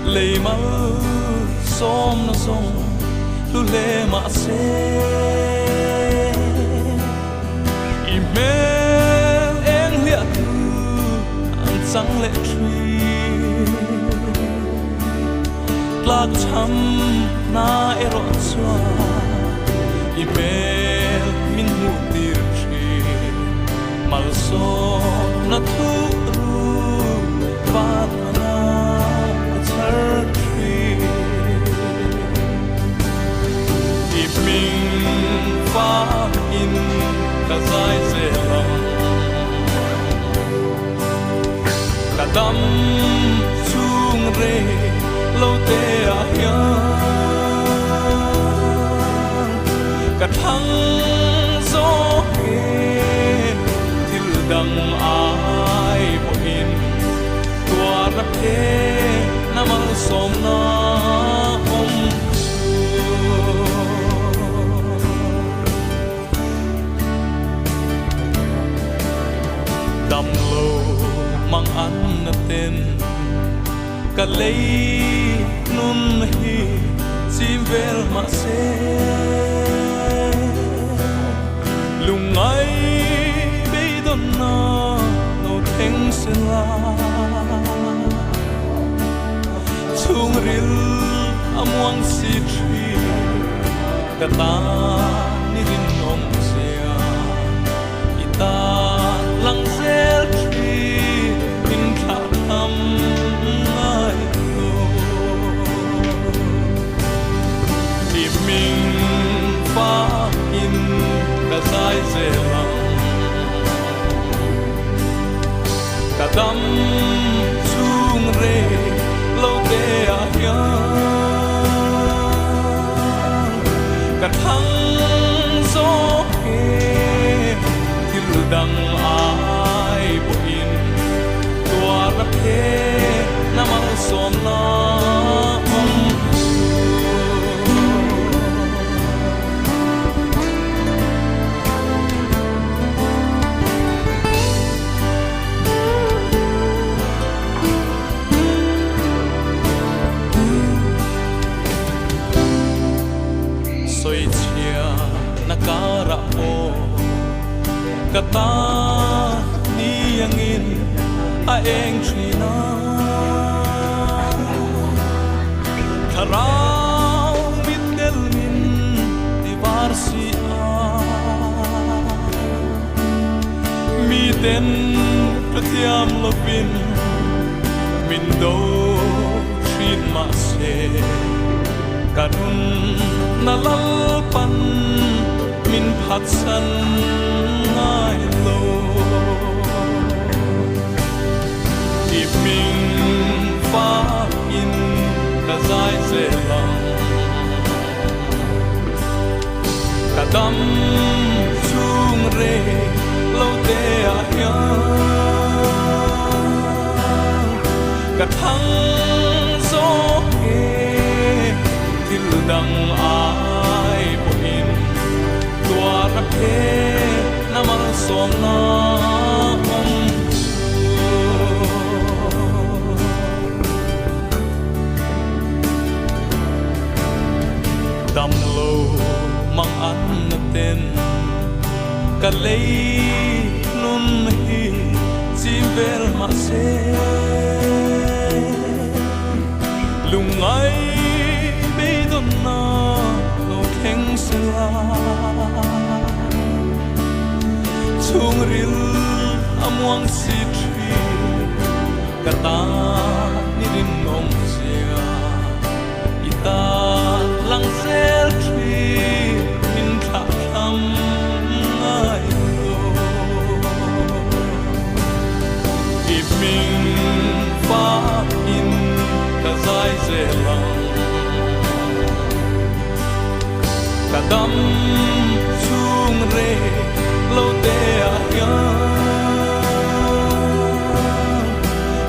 lệ máu xóm nó sông lu lệ mà xe email em liệt anh trắng lệ truy lạc chăm na erot xóa email min mu tir truy mal so na thu ru pat phá in cả dài dễ lòng cả đắm chung rê lâu tê à hiên cả thăng gió kê thì đằng ai bộ in tua rắp thế nam al som na đầm lô mang ăn tên cả lấy nun hi chim vel mà xe lùng ấy bây đón na nô thèn sen la chung ril amuang si tri cả ta ni rin nong sia ita lăng rẽ tri in khả thăm ai lô tìm mình phá in cả dài dễ lòng cả đắm chung rê lâu tê à hiên cả thăng gió kê thì đằng ai bộ in tua rắp thế nam al som na soi chia na cara o kata ni angin a eng trina karau mitel min divar si a mi ten pratiam lopin min do trin ma se kanun na lalpan min phat san ngai lo if mình phá in cả dài dễ lòng cả đắm chung rê lâu tê à hiên cả thăng gió kê thì đằng ai bộ in tua rắp thế nam al som na đầm lô mang ăn tên cả lấy nun hi chim vel mà xe lùng ấy bây đón na nô thèn sen la chung ril amuang si tri cả ta ni rin nong sia ita lăng rẽ tri in khả thăm ai lô if mình phá in cả dài dễ lòng cả đắm chung rê lâu tê à hiên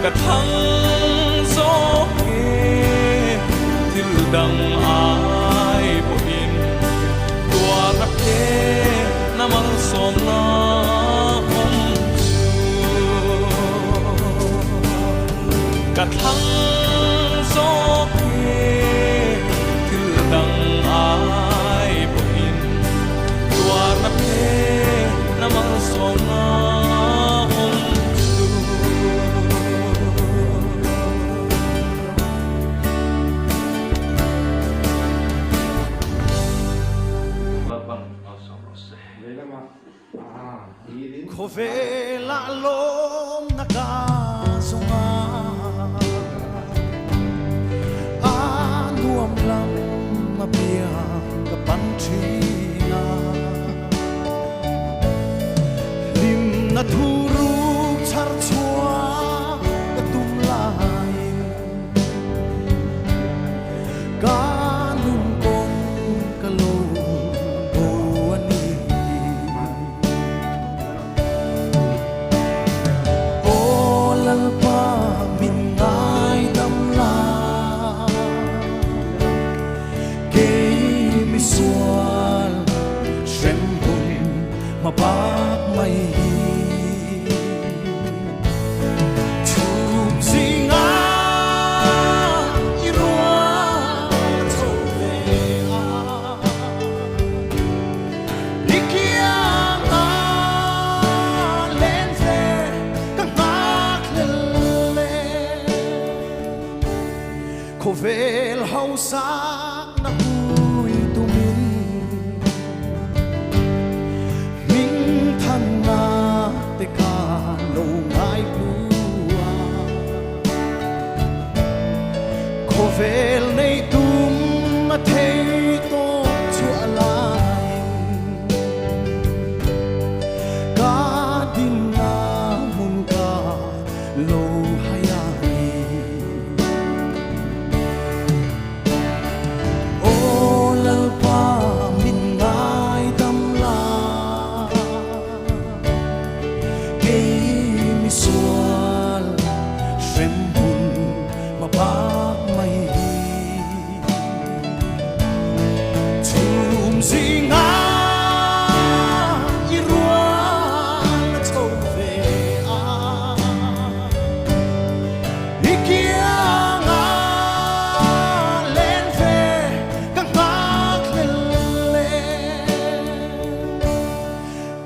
cả thăng gió kê thì đằng ai bộ in tua rắp thế nam al som na cả thăng so kê thư đằng ai bộ in tua na kê na mang so na hong chu ko ve la lom na ka sunga anuam lam mapia ka panchina lim na thuru char chua ka tum lai ka num kon ka lo bo ani lalpa min ngai dam la ke mi sual sem bun ma bak mai chum singa irua to ve a nikia a len fe ko vel hausa na hui tumin minh thân na te ka lo ngai bua ko vel nei tum ma thei to chu alai ka din na mun ka lo haya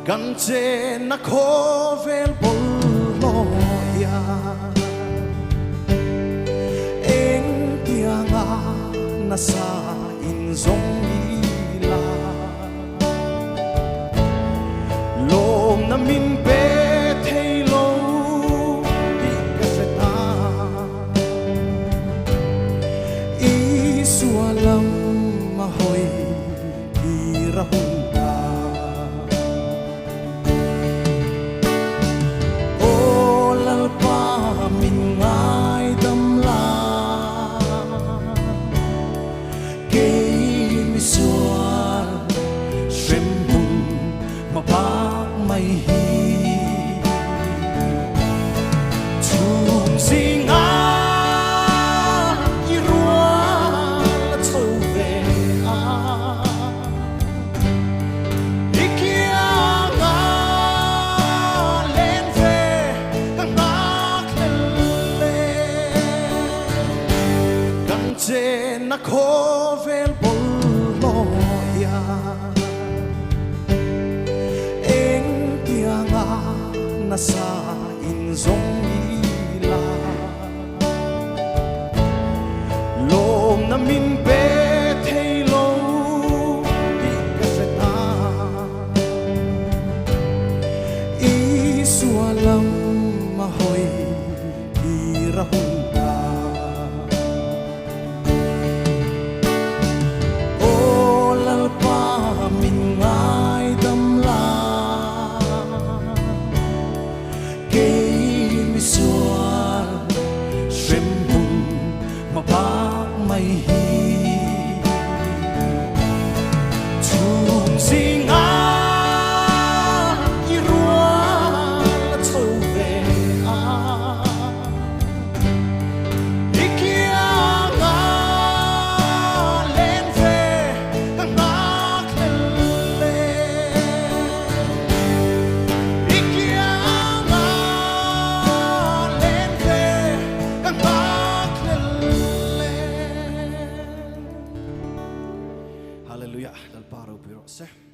gan trên na khó vel bol loya em tiếng na sa in zong ila lom na min be thei lo đi ka ta i sualam ma hoi i rahun na khó vel bol loya em tiếng na sa in zong ila lom na min be thei lo đi ka ta i sualam ma hoi i rahun Halleluja, dal paro piro se.